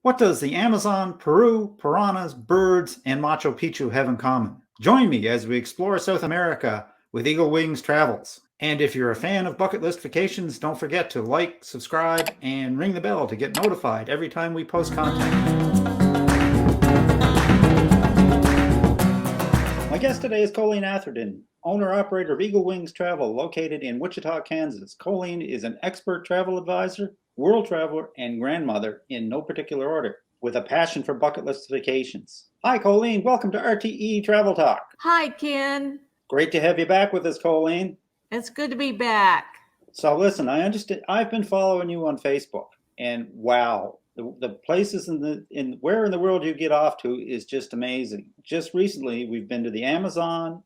What does the Amazon, Peru, piranhas, birds, and Machu Picchu have in common? Join me as we explore South America with Eaglewings Travels. And if you're a fan of bucket list vacations, don't forget to like, subscribe, and ring the bell to get notified every time we post content. My guest today is Colleen Atherton, owner-operator of Eaglewings Travel, located in Wichita, Kansas. Colleen is an expert travel advisor, world traveler, and grandmother in no particular order, with a passion for bucket list vacations. Hi, Colleen. Welcome to RTE Travel Talk. Hi, Ken. Great to have you back with us, Colleen. It's good to be back. So listen, I understand. I've been following you on Facebook, and wow, the places in where in the world you get off to is just amazing. Just recently, we've been to the Amazon,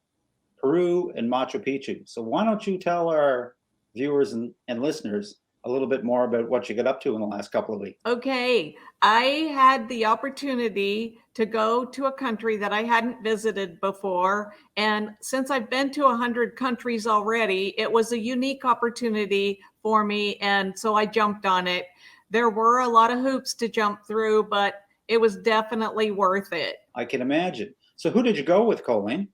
Peru, and Machu Picchu. So why don't you tell our viewers and listeners a little bit more about what you got up to in the last couple of weeks? Okay. I had the opportunity to go to a country that I hadn't visited before. And since I've been to 100 countries already, it was a unique opportunity for me. And so I jumped on it. There were a lot of hoops to jump through, but it was definitely worth it. I can imagine. So who did you go with, Colleen?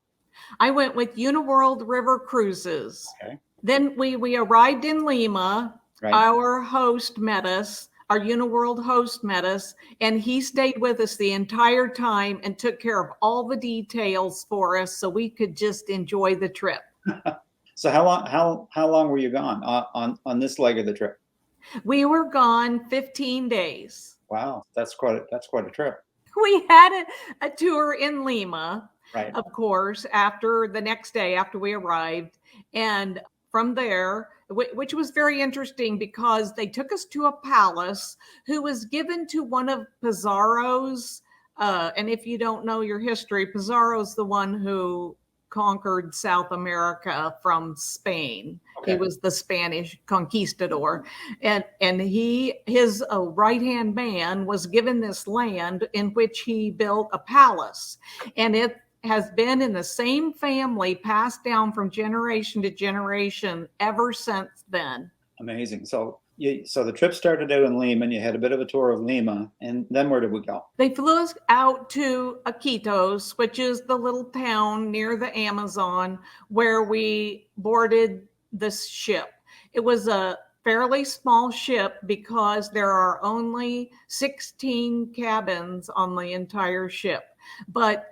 I went with Uniworld River Cruises. Okay. Then we arrived in Lima. Right. Our host met us, our Uniworld host met us, and he stayed with us the entire time and took care of all the details for us so we could just enjoy the trip. So how long were you gone on this leg of the trip? We were gone 15 days. Wow, that's quite a trip. We had a tour in Lima, right, of course, after the next day after we arrived. And from there, which was very interesting because they took us to a palace who was given to one of Pizarro's. And if you don't know your history, Pizarro's the one who conquered South America from Spain. Okay. He was the Spanish conquistador. And his right-hand man was given this land in which he built a palace. And it has been in the same family, passed down from generation to generation ever since then. Amazing. So the trip started out in Lima, and you had a bit of a tour of Lima, and then where did we go? They flew us out to Iquitos, which is the little town near the Amazon, where we boarded this ship. It was a fairly small ship because there are only 16 cabins on the entire ship. But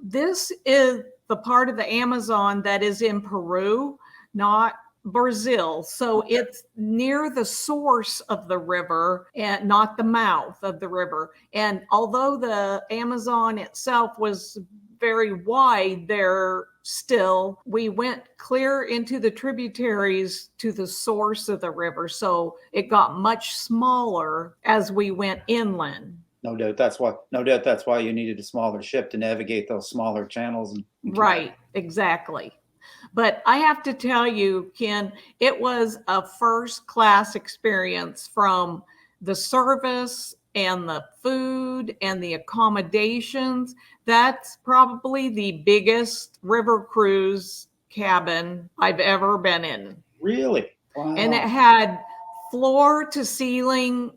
this is the part of the Amazon that is in Peru, not Brazil. So okay, it's near the source of the river and not the mouth of the river. And although the Amazon itself was very wide, we went clear into the tributaries to the source of the river. So it got much smaller as we went inland. No doubt that's why you needed a smaller ship to navigate those smaller channels. Right, exactly. But I have to tell you, Ken, it was a first-class experience from the service and the food and the accommodations. That's probably the biggest river cruise cabin I've ever been in. Really? Wow. And it had floor-to-ceiling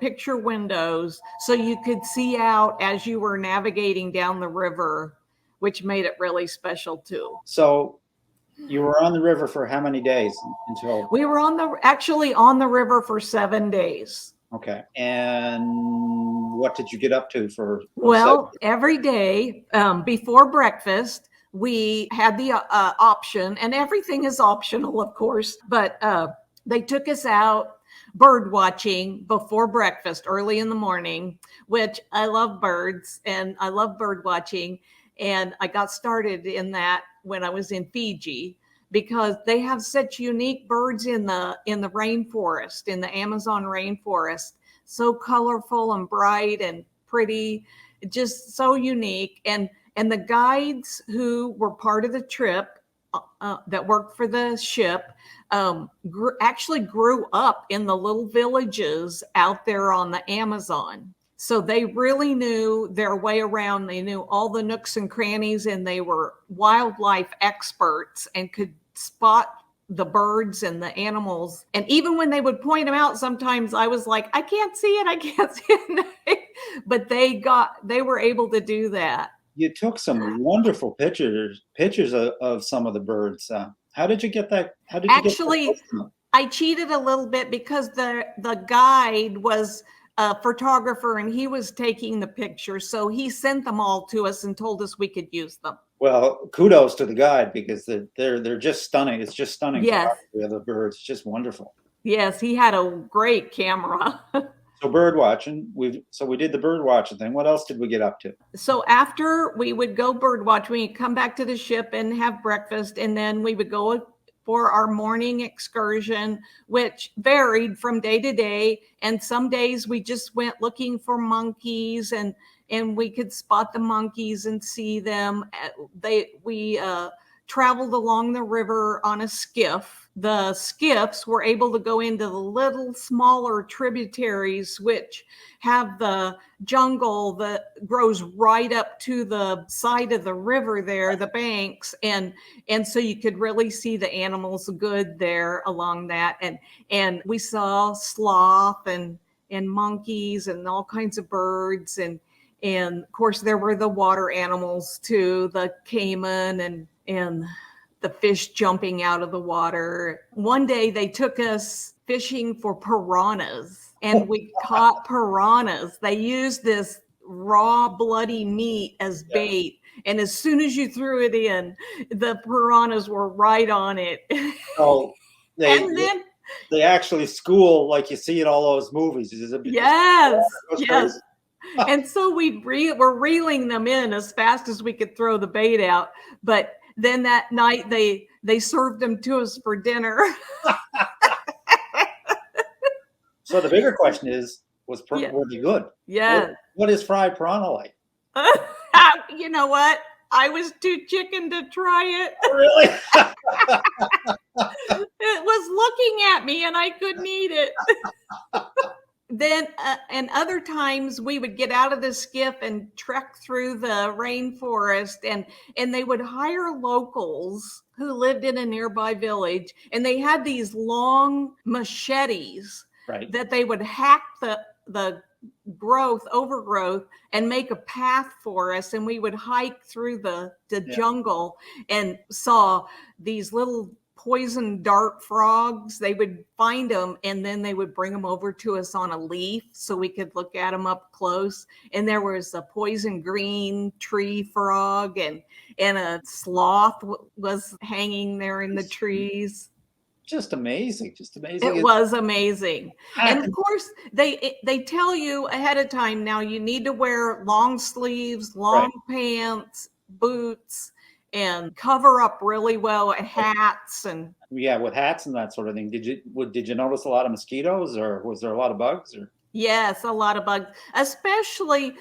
picture windows, so you could see out as you were navigating down the river, which made it really special too. So you were on the river for how many days until? We were actually on the river for 7 days. Okay. And what did you get up to for? Well, every day before breakfast, we had the option, and everything is optional, of course, but they took us out bird watching before breakfast early in the morning, which I love birds and I love bird watching. And I got started in that when I was in Fiji because they have such unique birds in the rainforest, in the Amazon rainforest, so colorful and bright and pretty, just so unique. And the guides who were part of the trip that worked for the ship actually grew up in the little villages out there on the Amazon. So they really knew their way around. They knew all the nooks and crannies, and they were wildlife experts and could spot the birds and the animals. And even when they would point them out, sometimes I was like, I can't see it. I can't see it. But they were able to do that. You took some wonderful pictures of some of the birds. How did you get that? How did you Actually, get that? I cheated a little bit because the guide was a photographer and he was taking the pictures. So he sent them all to us and told us we could use them. Well, kudos to the guide because they're just stunning. It's just stunning Yes. photography of the birds. It's just wonderful. Yes, he had a great camera. So bird watching, we did the bird watching thing. What else did we get up to? So after we would go bird watch, we'd come back to the ship and have breakfast, and then we would go for our morning excursion, which varied from day to day. And some days we just went looking for monkeys, and we could spot the monkeys and see them. We traveled along the river on a skiff. The skiffs were able to go into the little smaller tributaries, which have the jungle that grows right up to the side of the river there, the banks. And so you could really see the animals good there along that. And we saw sloth and monkeys and all kinds of birds. And of course there were the water animals too, the caiman and the fish jumping out of the water. One day they took us fishing for piranhas, and we caught piranhas. They used this raw bloody meat as bait. And as soon as you threw it in, the piranhas were right on it. Oh, they actually school like you see in all those movies. Yes. And so we're reeling them in as fast as we could throw the bait out. But then that night they served them to us for dinner. So the bigger question is, were they good? Yeah. What is fried piranha like? You know what? I was too chicken to try it. Really? It was looking at me and I couldn't eat it. Then, and other times we would get out of the skiff and trek through the rainforest, and they would hire locals who lived in a nearby village, and they had these long machetes that they would hack the overgrowth and make a path for us, and we would hike through the jungle and saw these little poison dart frogs. They would find them and then they would bring them over to us on a leaf so we could look at them up close. And there was a poison green tree frog and a sloth was hanging there in the trees. Just amazing. It was amazing. And of course they tell you ahead of time, now you need to wear long sleeves, long pants, boots, and cover up really well at hats with hats and that sort of thing. Did you notice a lot of mosquitoes, or was there a lot of bugs? Or yes, a lot of bugs, especially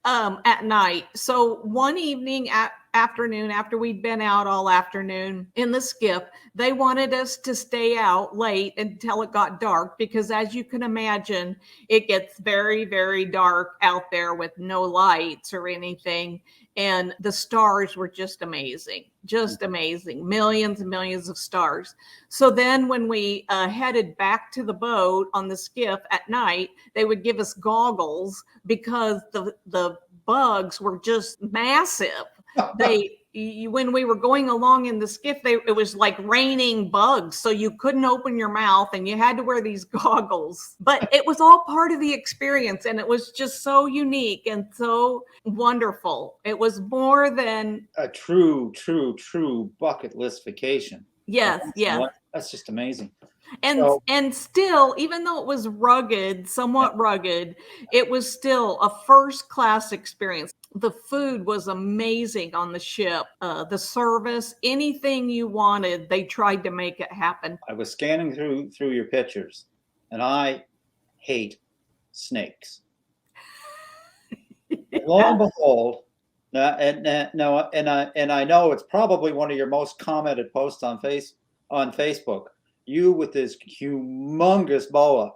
at night. So one evening afternoon, after we'd been out all afternoon in the skiff, they wanted us to stay out late until it got dark, because as you can imagine, it gets very, very dark out there with no lights or anything. And the stars were just amazing, millions and millions of stars. So then when we headed back to the boat on the skiff at night, they would give us goggles because the bugs were just massive. When we were going along in the skiff, it was like raining bugs. So you couldn't open your mouth and you had to wear these goggles. But it was all part of the experience. And it was just so unique and so wonderful. It was more than a true bucket list vacation. Yes. That's just amazing. And still, even though it was somewhat rugged, it was still a first class experience. The food was amazing on the ship. The service, anything you wanted, they tried to make it happen. I was scanning through your pictures, and I hate snakes. Lo and behold, and I know it's probably one of your most commented posts on Facebook. You with this humongous boa.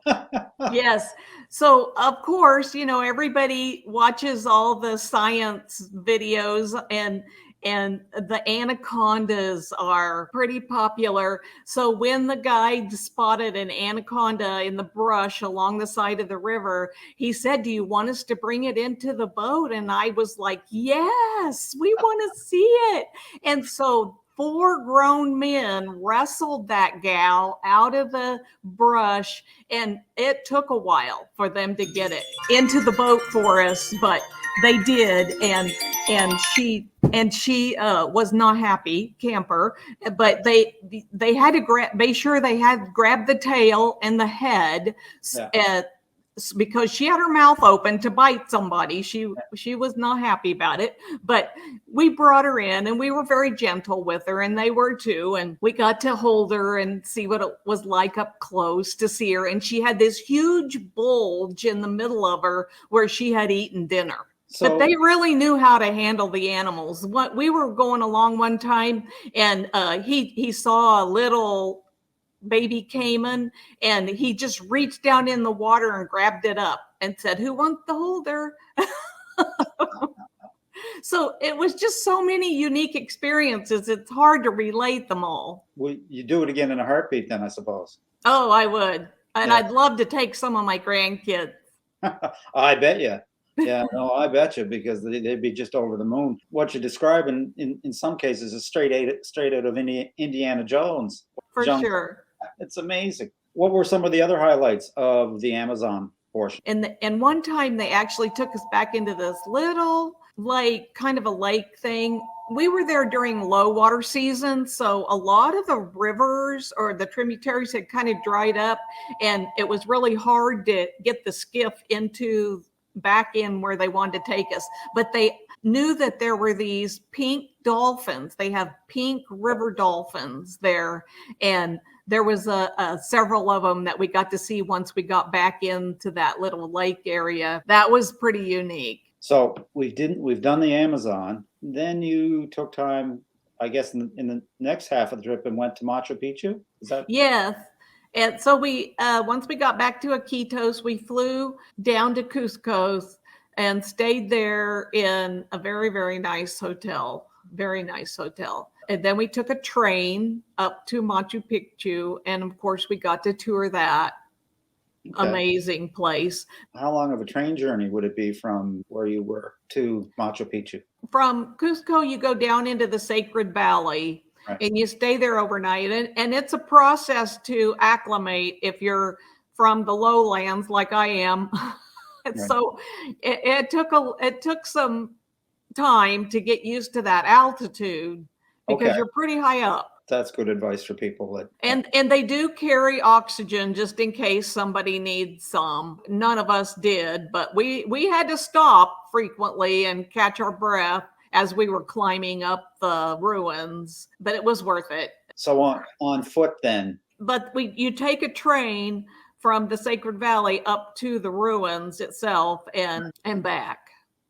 Yes. So of course, everybody watches all the science videos, and and the anacondas are pretty popular. So when the guide spotted an anaconda in the brush along the side of the river, he said, "Do you want us to bring it into the boat?" And I was like, "Yes, we want to see it." And so 4 grown men wrestled that gal out of the brush, and it took a while for them to get it into the boat for us, but they did. And she was not happy camper, but they had to make sure they had grabbed the tail and the head. Yeah. Because she had her mouth open to bite somebody. She was not happy about it, but we brought her in and we were very gentle with her, and they were too. And we got to hold her and see what it was like up close to see her. And she had this huge bulge in the middle of her where she had eaten dinner. But they really knew how to handle the animals. What we were going along one time, and he saw a little baby caiman, and he just reached down in the water and grabbed it up and said, "Who wants to hold her?" So it was just so many unique experiences. It's hard to relate them all. Well, you do it again in a heartbeat then, I suppose. Oh, I would. And yeah. I'd love to take some of my grandkids. I bet you. Yeah, no, I bet you, because they'd be just over the moon. What you're describing in some cases is straight out of Indiana Jones. For sure. It's amazing. What were some of the other highlights of the Amazon portion? And one time they actually took us back into this little lake, kind of a lake thing. We were there during low water season, so a lot of the rivers or the tributaries had kind of dried up, and it was really hard to get the skiff back in where they wanted to take us. But they knew that there were these pink dolphins. They have pink river dolphins there, and there was several of them that we got to see once we got back into that little lake area. That was pretty unique. So we've done the Amazon. Then you took time, I guess, in the next half of the trip and went to Machu Picchu. Is that? Yes. And so we once we got back to Iquitos, we flew down to Cusco and stayed there in a very, very nice hotel. Very nice hotel. And then we took a train up to Machu Picchu, and of course we got to tour that. Okay. Amazing place. How long of a train journey would it be from where you were to Machu Picchu? From Cusco, you go down into the Sacred Valley. Right. And you stay there overnight, and it's a process to acclimate if you're from the lowlands like I am. Right. So it took some time to get used to that altitude, because you're pretty high up. That's good advice for people. And they do carry oxygen just in case somebody needs some. None of us did, but we had to stop frequently and catch our breath as we were climbing up the ruins, but it was worth it. So on foot then? But you take a train from the Sacred Valley up to the ruins itself and back.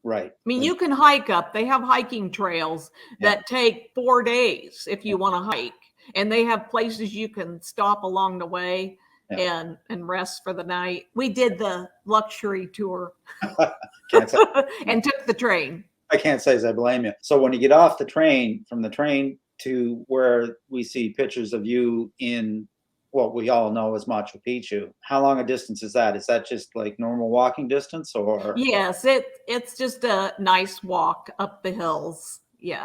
Right. I mean, you can hike up. They have hiking trails that take 4 days if you want to hike. And they have places you can stop along the way and rest for the night. We did the luxury tour and took the train. I can't say as I blame you. So when you get off the train, from the train to where we see pictures of you in what we all know as Machu Picchu, how long a distance is that? Is that just like normal walking distance, or? Yes, it's just a nice walk up the hills. Yeah.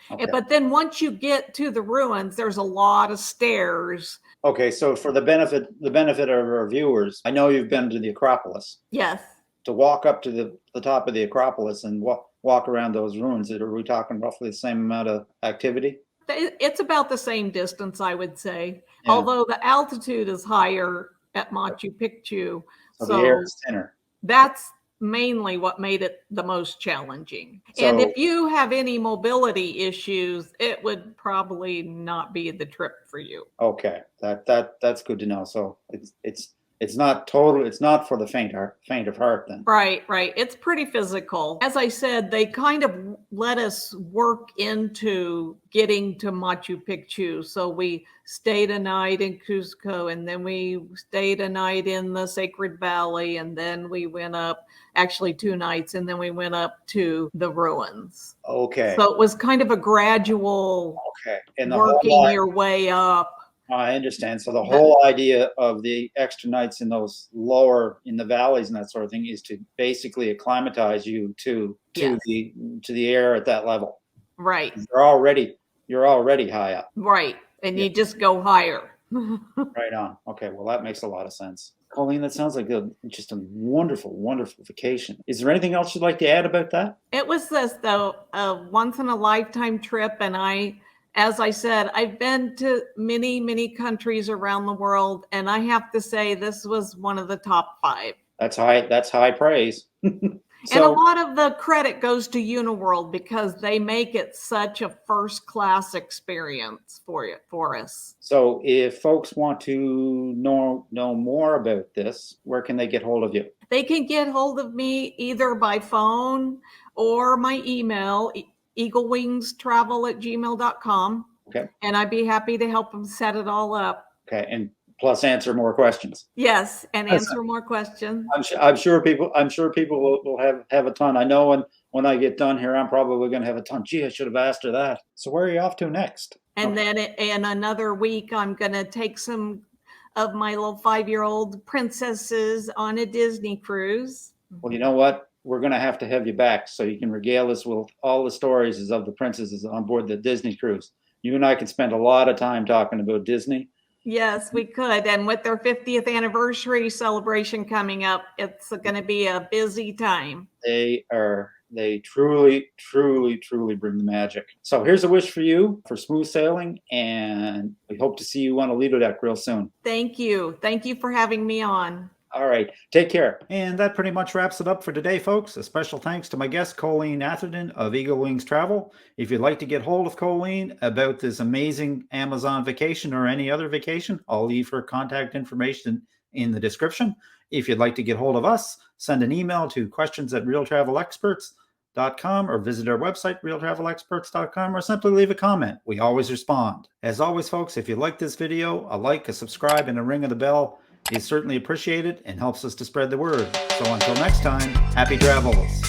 Okay. But then once you get to the ruins, there's a lot of stairs. Okay, so for the benefit of our viewers, I know you've been to the Acropolis. Yes. To walk up to the top of the Acropolis and walk around those ruins, are we talking roughly the same amount of activity? It's about the same distance, I would say, although the altitude is higher at Machu Picchu. So the air is thinner. That's mainly what made it the most challenging. So, and if you have any mobility issues, it would probably not be the trip for you. Okay, that's good to know. So it's It's not total. It's not for the faint of heart. Then. Right, right. It's pretty physical. As I said, they kind of let us work into getting to Machu Picchu. So we stayed a night in Cusco, and then we stayed a night in the Sacred Valley, and then we went up, actually 2 nights, and then we went up to the ruins. Okay. So it was kind of a gradual And the working your way up. I understand. So the whole idea of the extra nights in those lower in the valleys and that sort of thing is to basically acclimatize you to the air at that level. Right. You're already high up. Right. And you just go higher. Right on. Okay. Well, that makes a lot of sense. Colleen, that sounds like just a wonderful, wonderful vacation. Is there anything else you'd like to add about that? It was this, though, a once in a lifetime trip. And as I said, I've been to many, many countries around the world, and I have to say this was one of the top 5. That's high praise. And a lot of the credit goes to Uniworld because they make it such a first-class experience for us. So if folks want to know more about this, where can they get hold of you? They can get hold of me either by phone or my email, eaglewingstravel@gmail.com. Okay. And I'd be happy to help them set it all up. Okay. And plus answer more questions. Yes. And answer more questions. I'm sure people will have a ton. I know when I get done here, I'm probably going to have a ton. Gee, I should have asked her that. So where are you off to next? And then in another week, I'm going to take some of my little 5-year-old princesses on a Disney cruise. Well, you know what? We're going to have you back so you can regale us with all the stories of the princesses on board the Disney cruise. You and I can spend a lot of time talking about Disney. Yes, we could. And with their 50th anniversary celebration coming up, it's going to be a busy time. They truly, truly, truly bring the magic. So here's a wish for you for smooth sailing, and we hope to see you on a Lido deck real soon. Thank you. Thank you for having me on. All right. Take care. And that pretty much wraps it up for today, folks. A special thanks to my guest, Colleen Atherton of Eaglewings Travel. If you'd like to get hold of Colleen about this amazing Amazon vacation or any other vacation, I'll leave her contact information in the description. If you'd like to get hold of us, send an email to questions@realtravelexperts.com or visit our website, realtravelexperts.com, or simply leave a comment. We always respond. As always, folks, if you like this video, a like, a subscribe, and a ring of the bell is certainly appreciated and helps us to spread the word. So until next time, happy travels.